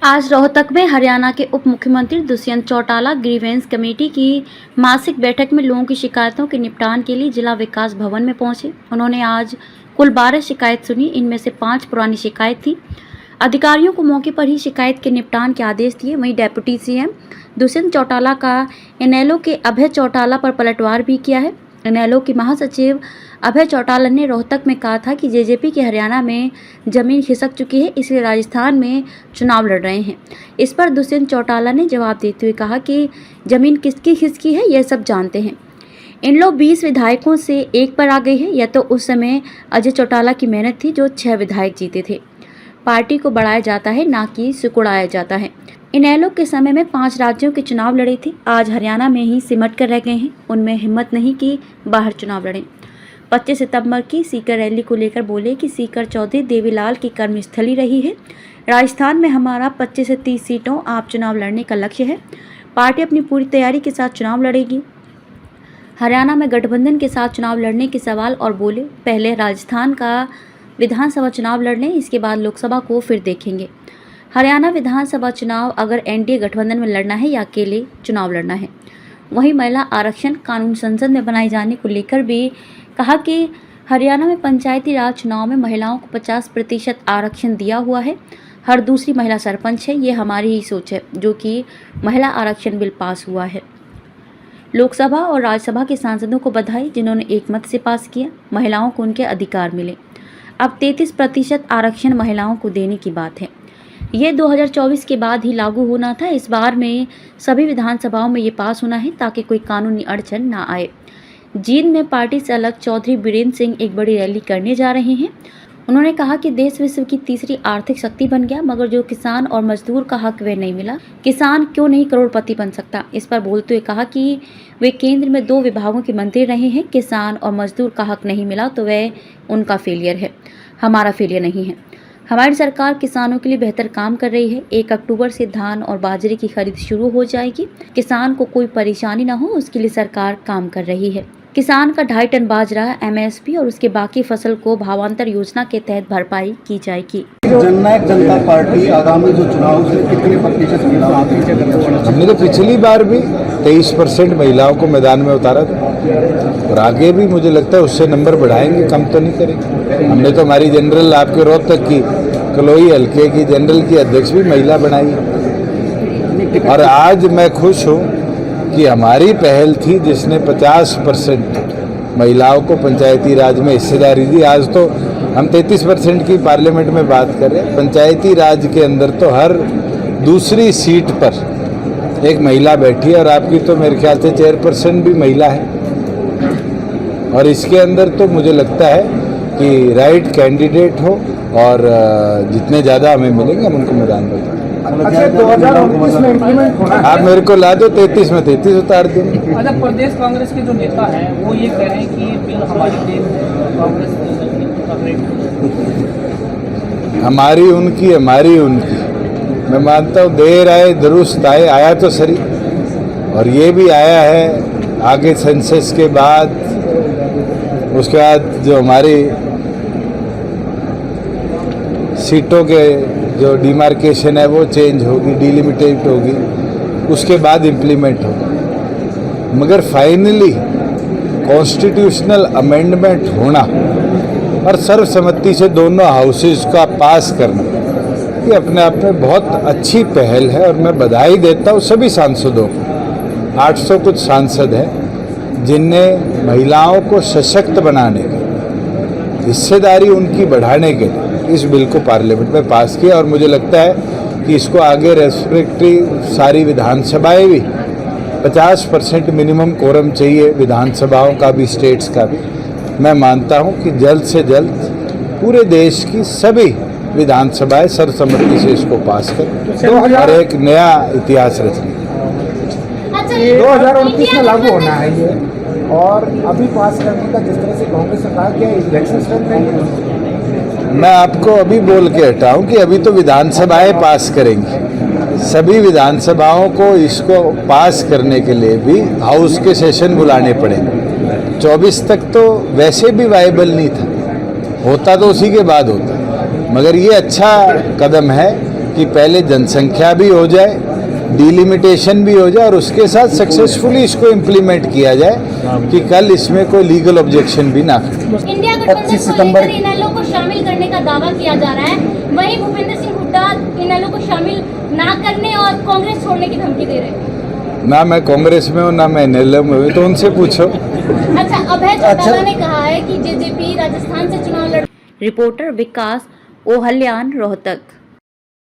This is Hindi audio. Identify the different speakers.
Speaker 1: आज रोहतक में हरियाणा के उप मुख्यमंत्री दुष्यंत चौटाला ग्रीवेंस कमेटी की मासिक बैठक में लोगों की शिकायतों के निपटान के लिए जिला विकास भवन में पहुंचे। उन्होंने आज कुल 12 शिकायत सुनी। इनमें से 5 पुरानी शिकायत थी। अधिकारियों को मौके पर ही शिकायत के निपटान के आदेश दिए। वहीं डेप्यूटी सीएम दुष्यंत चौटाला का इनेलो के अभय चौटाला पर पलटवार भी किया है। इनेलो के महासचिव अभय चौटाला ने रोहतक में कहा था कि जेजेपी के हरियाणा में जमीन खिसक चुकी है, इसलिए राजस्थान में चुनाव लड़ रहे हैं। इस पर दुष्यंत चौटाला ने जवाब देते हुए कहा कि जमीन किसकी खिसकी है यह सब जानते हैं। इन लोग 20 विधायकों से एक पर आ गई है। यह तो उस समय अजय चौटाला की मेहनत थी जो 6 विधायक जीते थे। पार्टी को बढ़ाया जाता है, ना कि सिकुड़ाया जाता है। इनेलो के समय में 5 राज्यों के चुनाव लड़े थे, आज हरियाणा में ही सिमट कर रह गए हैं। उनमें हिम्मत नहीं कि बाहर चुनाव लड़ें। 25 सितंबर की सीकर रैली को लेकर बोले कि सीकर चौधरी देवीलाल की कर्मस्थली रही है। राजस्थान में हमारा 25 से 30 सीटों आप चुनाव लड़ने का लक्ष्य है। पार्टी अपनी पूरी तैयारी के साथ चुनाव लड़ेगी। हरियाणा में गठबंधन के साथ चुनाव लड़ने के सवाल और बोले पहले राजस्थान का विधानसभा चुनाव लड़ लें, इसके बाद लोकसभा को फिर देखेंगे। हरियाणा विधानसभा चुनाव अगर एनडीए गठबंधन में लड़ना है या अकेले चुनाव लड़ना है। वहीं महिला आरक्षण कानून संसद में बनाए जाने को लेकर भी कहा कि हरियाणा में पंचायती राज चुनाव में महिलाओं को 50% आरक्षण दिया हुआ है। हर दूसरी महिला सरपंच है। ये हमारी ही सोच है जो कि महिला आरक्षण बिल पास हुआ है। लोकसभा और राज्यसभा के सांसदों को बधाई जिन्होंने एकमत से पास किया। महिलाओं को उनके अधिकार मिले। अब 33% आरक्षण महिलाओं को देने की बात है। ये 2024 के बाद ही लागू होना था। इस बार में सभी विधानसभाओं में ये पास होना है ताकि कोई कानूनी अड़चन ना आए। जींद में पार्टी से अलग चौधरी बीरेंद्र सिंह एक बड़ी रैली करने जा रहे हैं। उन्होंने कहा कि देश विश्व की तीसरी आर्थिक शक्ति बन गया, मगर जो किसान और मजदूर का हक वह नहीं मिला। किसान क्यों नहीं करोड़पति बन सकता। इस पर बोलते हुए कहा कि वे केंद्र में 2 विभागों के मंत्री रहे हैं। किसान और मजदूर का हक नहीं मिला तो वह उनका फेलियर है, हमारा फेलियर नहीं है। हमारी सरकार किसानों के लिए बेहतर काम कर रही है। 1 अक्टूबर से धान और बाजरे की खरीद शुरू हो जाएगी। किसान को कोई परेशानी न हो, उसके लिए सरकार काम कर रही है। किसान का 2.5 टन बाजरा एमएसपी और उसके बाकी फसल को भावांतर योजना के तहत भरपाई की जाएगी।
Speaker 2: जननायक जनता पार्टी आगामी जो चुनाव से कितने प्रतिशत?
Speaker 3: हमने तो पिछली बार भी 23% महिलाओं को मैदान में उतारा था और आगे भी मुझे लगता है उससे नंबर बढ़ाएंगे, कम तो नहीं करेंगे। हमने तो हमारी जनरल आपके रोहतक की कलोई हल्के की जनरल की अध्यक्ष भी महिला बनाई और आज मैं खुश हूँ कि हमारी पहल थी जिसने 50% महिलाओं को पंचायती राज में हिस्सेदारी दी। आज तो हम 33% की पार्लियामेंट में बात कर रहे हैं। पंचायती राज के अंदर तो हर दूसरी सीट पर एक महिला बैठी है और आपकी तो मेरे ख्याल से चेयरपर्सन भी महिला है। और इसके अंदर तो मुझे लगता है कि राइट कैंडिडेट हो और जितने ज़्यादा हमें मिलेंगे हम उनको मैदान में
Speaker 2: अच्छा, 2029 में इम्प्लीमेंट होना है।
Speaker 3: आप मेरे को ला दो 33 में 33 उतार देंगे।
Speaker 4: अच्छा, प्रदेश कांग्रेस के जो नेता हैं वो ये कह रहे हैं कि बिल हमारी देन कांग्रेस
Speaker 3: हमारी उनकी मैं मानता हूँ देर आए दुरुस्त आए, आया तो सही। और ये भी आया है आगे सेंसस के बाद, उसके बाद जो हमारी सीटों के जो डिमार्केशन है वो चेंज होगी, डिलिमिटेड होगी, उसके बाद इम्प्लीमेंट होगा। मगर फाइनली कॉन्स्टिट्यूशनल अमेंडमेंट होना और सर्वसम्मति से दोनों हाउसेज का पास करना ये अपने आप में बहुत अच्छी पहल है और मैं बधाई देता हूँ सभी सांसदों को। 800 कुछ सांसद हैं जिनने महिलाओं को सशक्त बनाने के, हिस्सेदारी उनकी बढ़ाने के लिए इस बिल को पार्लियामेंट में पास किया। और मुझे लगता है कि इसको आगे रेस्पेक्टिव सारी विधानसभाएं भी 50% मिनिमम कोरम चाहिए, विधानसभाओं का भी, स्टेट्स का भी। मैं मानता हूं कि जल्द से जल्द पूरे देश की सभी विधानसभाएं सर्वसम्मति से इसको पास करें और एक नया इतिहास रचें।
Speaker 2: 2029 में लागू होना है ये, और अभी पास करने का जिस तरह से कांग्रेस सरकार के इलेक्शन स्ट्रेंथ है।
Speaker 3: मैं आपको अभी बोल के हटाऊं कि अभी तो विधानसभाएं पास करेंगी। सभी विधानसभाओं को इसको पास करने के लिए भी हाउस के सेशन बुलाने पड़ेंगे। 24 तक तो वैसे भी वायबल नहीं था, होता तो उसी के बाद होता। मगर ये अच्छा कदम है कि पहले जनसंख्या भी हो जाए, डिलिमिटेशन भी हो जाए और उसके साथ सक्सेसफुली इसको इम्प्लीमेंट किया जाए कि कल इसमें कोई लीगल ऑब्जेक्शन भी ना करे।
Speaker 5: इंडिया गठबंधन को लेकर इनेलो को शामिल करने का दावा किया जा रहा है, वहीं भूपेंद्र सिंह हुड्डा इनेलो को शामिल ना करने और कांग्रेस छोड़ने की धमकी दे रहे हैं।
Speaker 3: ना मैं कांग्रेस में हूँ ना मैं एनएलए में हूँ, तो उनसे पूछो।
Speaker 5: अच्छा, अभय चौटाला ने कहा है कि जेजेपी राजस्थान से चुनाव लड़।
Speaker 1: रिपोर्टर विकास ओहल्यान, रोहतक।